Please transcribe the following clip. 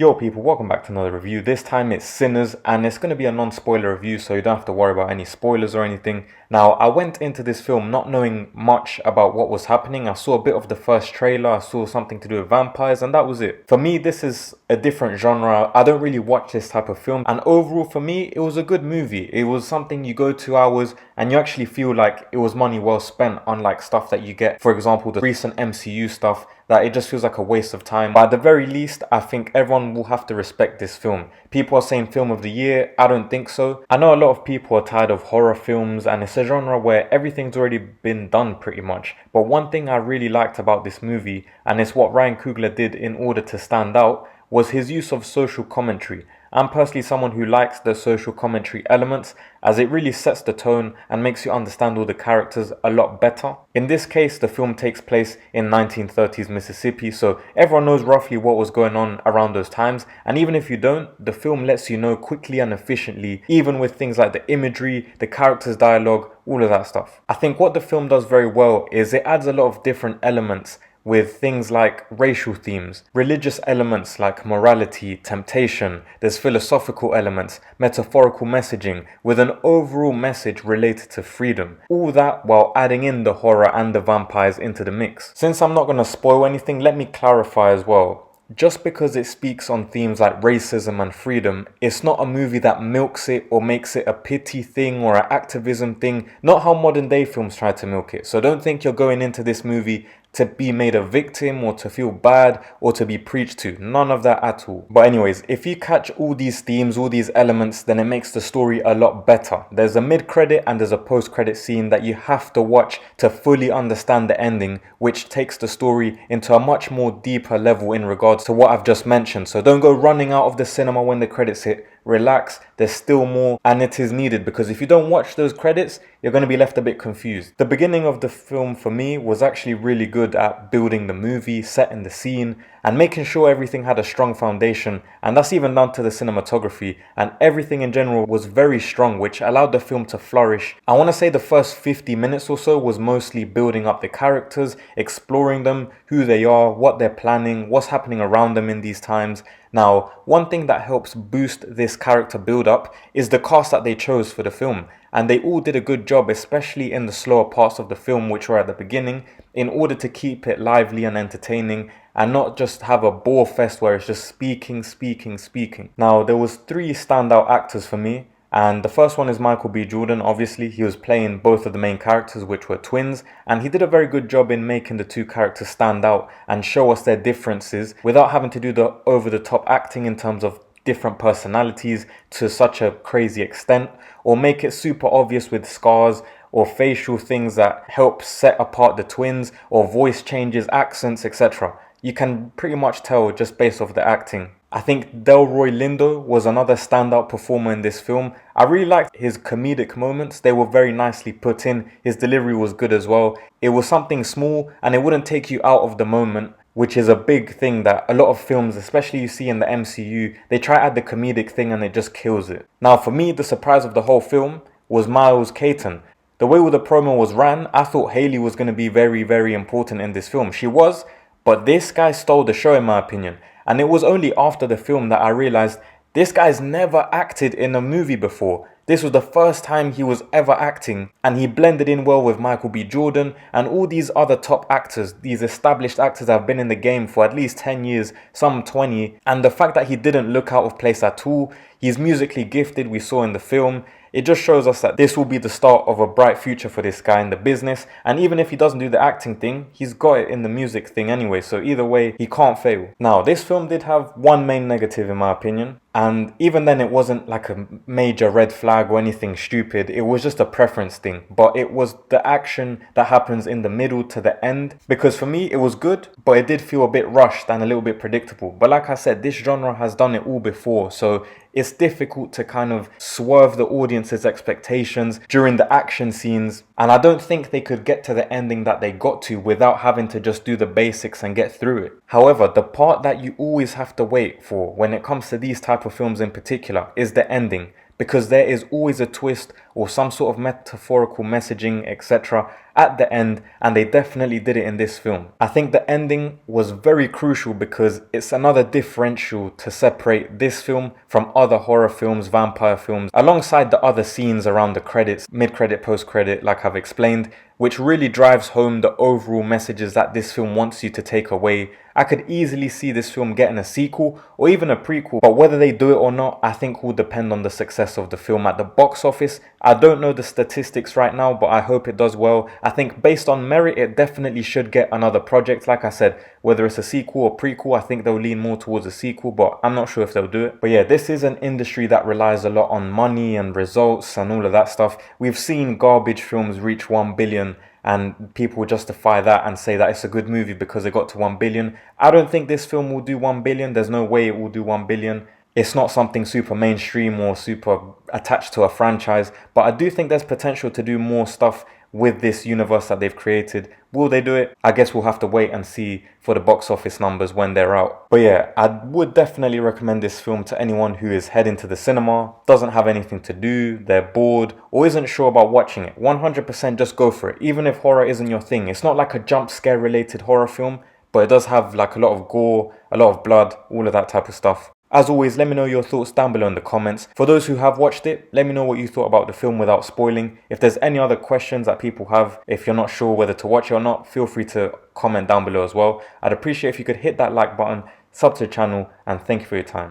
Yo people, welcome back to another review. This time it's Sinners and it's going to be a non-spoiler review, so you don't have to worry about any spoilers or anything. Now, I went into this film not knowing much about what was happening. I saw a bit of the first trailer, I saw something to do with vampires, and that was it. For me, this is a different genre. I don't really watch this type of film, and overall for me, it was a good movie. It was something you go 2 hours and you actually feel like it was money well spent, unlike stuff that you get, for example, the recent MCU stuff, that it just feels like a waste of time. But at the very least, I think everyone will have to respect this film. People are saying film of the year. I don't think so. I know a lot of people are tired of horror films, and it's a genre where everything's already been done pretty much. But one thing I really liked about this movie, and it's what Ryan Coogler did in order to stand out, was his use of social commentary. I'm personally someone who likes the social commentary elements, as it really sets the tone and makes you understand all the characters a lot better. In this case, the film takes place in 1930s Mississippi, so everyone knows roughly what was going on around those times, and even if you don't, the film lets you know quickly and efficiently, even with things like the imagery, the characters' dialogue, all of that stuff. I think what the film does very well is it adds a lot of different elements with things like racial themes, religious elements like morality, temptation, there's philosophical elements, metaphorical messaging, with an overall message related to freedom. All that while adding in the horror and the vampires into the mix. Since I'm not going to spoil anything, let me clarify as well. Just because it speaks on themes like racism and freedom, it's not a movie that milks it or makes it a pity thing or an activism thing, not how modern day films try to milk it. So don't think you're going into this movie to be made a victim or to feel bad or to be preached to. None of that at all. But anyways, if you catch all these themes, all these elements, then it makes the story a lot better. There's a mid-credit and there's a post-credit scene that you have to watch to fully understand the ending, which takes the story into a much more deeper level in regards to what I've just mentioned. So don't go running out of the cinema when the credits hit. Relax, there's still more, and it is needed, because if you don't watch those credits, you're going to be left a bit confused. The beginning of the film for me was actually really good at building the movie, setting the scene, and making sure everything had a strong foundation, and that's even down to the cinematography, and everything in general was very strong, which allowed the film to flourish. I want to say the first 50 minutes or so was mostly building up the characters, exploring them, who they are, what they're planning, what's happening around them in these times. Now, one thing that helps boost this character build-up is the cast that they chose for the film, and they all did a good job, especially in the slower parts of the film, which were at the beginning, in order to keep it lively and entertaining and not just have a bore fest where it's just speaking. Now, there was 3 standout actors for me. And the first one is Michael B. Jordan. Obviously, he was playing both of the main characters, which were twins, and he did a very good job in making the 2 characters stand out and show us their differences without having to do the over-the-top acting in terms of different personalities to such a crazy extent, or make it super obvious with scars or facial things that help set apart the twins, or voice changes, accents, etc. You can pretty much tell just based off the acting. I think Delroy Lindo was another standout performer in this film. I really liked his comedic moments. They were very nicely put in. His delivery was good as well. It was something small and it wouldn't take you out of the moment, which is a big thing that a lot of films, especially you see in the MCU, they try to add the comedic thing and it just kills it. Now for me, the surprise of the whole film was Miles Caton. The way all the promo was ran, I thought Hayley was going to be very important in this film. She was, but this guy stole the show in my opinion. And it was only after the film that I realized this guy's never acted in a movie before. This was the first time he was ever acting, and he blended in well with Michael B. Jordan and all these other top actors, these established actors that have been in the game for at least 10 years, some 20, and the fact that he didn't look out of place at all. He's musically gifted, we saw in the film. It just shows us that this will be the start of a bright future for this guy in the business, and even if he doesn't do the acting thing, he's got it in the music thing anyway, so either way, he can't fail. Now, this film did have one main negative in my opinion, and even then it wasn't like a major red flag or anything stupid, it was just a preference thing, but it was the action that happens in the middle to the end, because for me it was good, but it did feel a bit rushed and a little bit predictable. But like I said, this genre has done it all before, so it's difficult to kind of swerve the audience's expectations during the action scenes, and I don't think they could get to the ending that they got to without having to just do the basics and get through it. However, the part that you always have to wait for when it comes to these type of films in particular is the ending, because there is always a twist or some sort of metaphorical messaging, etc. at the end, and they definitely did it in this film. I think the ending was very crucial because it's another differential to separate this film from other horror films, vampire films, alongside the other scenes around the credits, mid-credit, post-credit, like I've explained, which really drives home the overall messages that this film wants you to take away. I could easily see this film getting a sequel or even a prequel, but whether they do it or not, I think will depend on the success of the film at the box office. I don't know the statistics right now, but I hope it does well. I think based on merit, it definitely should get another project. Like I said, whether it's a sequel or prequel, I think they'll lean more towards a sequel, but I'm not sure if they'll do it. But yeah, this is an industry that relies a lot on money and results and all of that stuff. We've seen garbage films reach 1 billion and people justify that and say that it's a good movie because it got to 1 billion. I don't think this film will do 1 billion. There's no way it will do 1 billion. It's not something super mainstream or super attached to a franchise, but I do think there's potential to do more stuff with this universe that they've created. Will they do it? I guess we'll have to wait and see for the box office numbers when they're out. But yeah, I would definitely recommend this film to anyone who is heading to the cinema, doesn't have anything to do, they're bored, or isn't sure about watching it. 100% just go for it, even if horror isn't your thing. It's not like a jump scare related horror film, but it does have like a lot of gore, a lot of blood, all of that type of stuff. As always, let me know your thoughts down below in the comments. For those who have watched it, let me know what you thought about the film without spoiling. If there's any other questions that people have, if you're not sure whether to watch it or not, feel free to comment down below as well. I'd appreciate if you could hit that like button, sub to the channel, and thank you for your time.